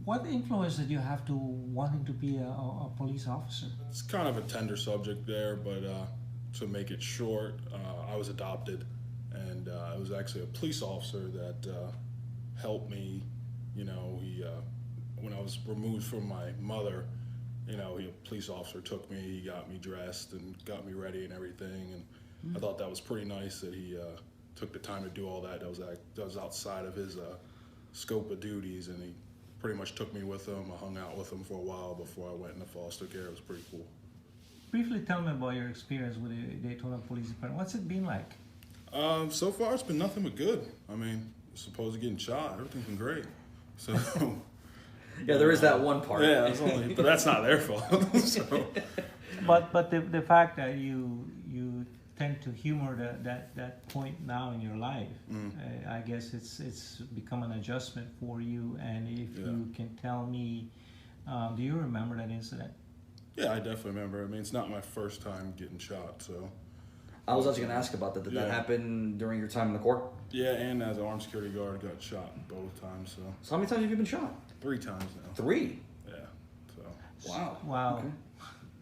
What influence did you have to wanting to be a police officer? It's kind of a tender subject there, but to make it short, I was adopted, and it was actually a police officer that helped me. When I was removed from my mother, a police officer took me, he got me dressed and got me ready and everything, and I thought that was pretty nice that he took the time to do all that. That was outside of his scope of duties, and he pretty much took me with him. I hung out with him for a while before I went into foster care. It was pretty cool. Briefly tell me about your experience with the Daytona Police Department. What's it been like? So far, it's been nothing but good. I mean, supposed to getting shot, everything's been great. So. Yeah, there is that one part. Yeah, but that's not their fault. So. But the fact that you tend to humor that point now in your life, I guess it's become an adjustment for you. And if you can tell me, do you remember that incident? Yeah, I definitely remember. I mean, it's not my first time getting shot, so. I was actually going to ask about that. Did that happen during your time in the Corps? Yeah, and as an armed security guard, got shot both times. So how many times have you been shot? 3 times now. 3? Yeah. So. Wow. Wow. Okay.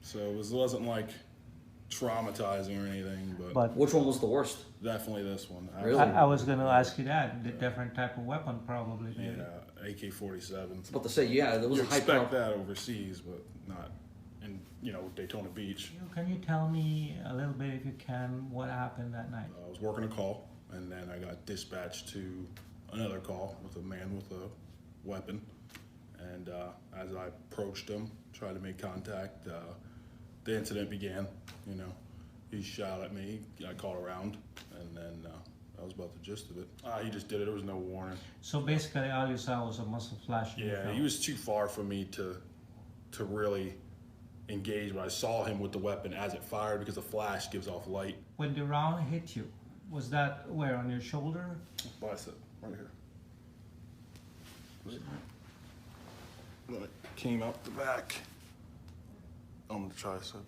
So it wasn't like traumatizing or anything, But which one was the worst? definitely this one. Really? I was going to ask you that. The different type of weapon, probably. Maybe. Yeah, AK-47. I was about to say, yeah, there was You a high expect that overseas, but not in Daytona Beach. Can you tell me a little bit, if you can, what happened that night? I was working a call, and then I got dispatched to another call with a man with a weapon. And as I approached him, tried to make contact, the incident began. He shot at me. I called around, and then that was about the gist of it. He just did it. There was no warning. So basically, all you saw was a muzzle flash. Yeah, he was too far for me to really engage, but I saw him with the weapon as it fired because the flash gives off light. When the round hit you, was that where, on your shoulder? Bicep, right here. When it came out the back on the tricep.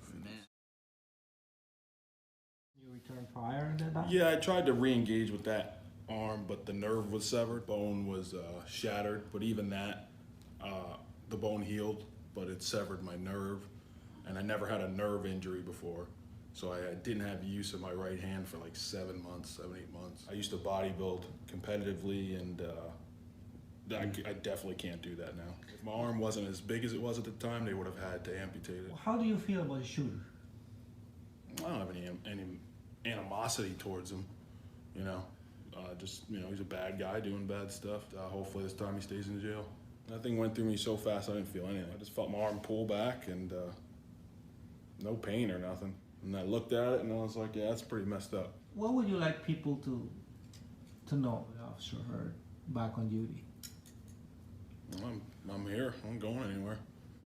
You returned fire at that? Yeah, I tried to re-engage with that arm, but the nerve was severed, bone was shattered, but even that, the bone healed, but it severed my nerve, and I never had a nerve injury before, so I didn't have use of my right hand for like 7 months, 7, 8 months. I used to bodybuild competitively, and I definitely can't do that now. If my arm wasn't as big as it was at the time, they would have had to amputate it. How do you feel about the shooter? I don't have any animosity towards him, he's a bad guy doing bad stuff. Hopefully this time he stays in jail. Nothing went through me so fast I didn't feel anything. I just felt my arm pull back and no pain or nothing. And I looked at it and I was like, yeah, that's pretty messed up. What would you like people to know, Officer Hurd, back on duty? I'm here. I'm going anywhere.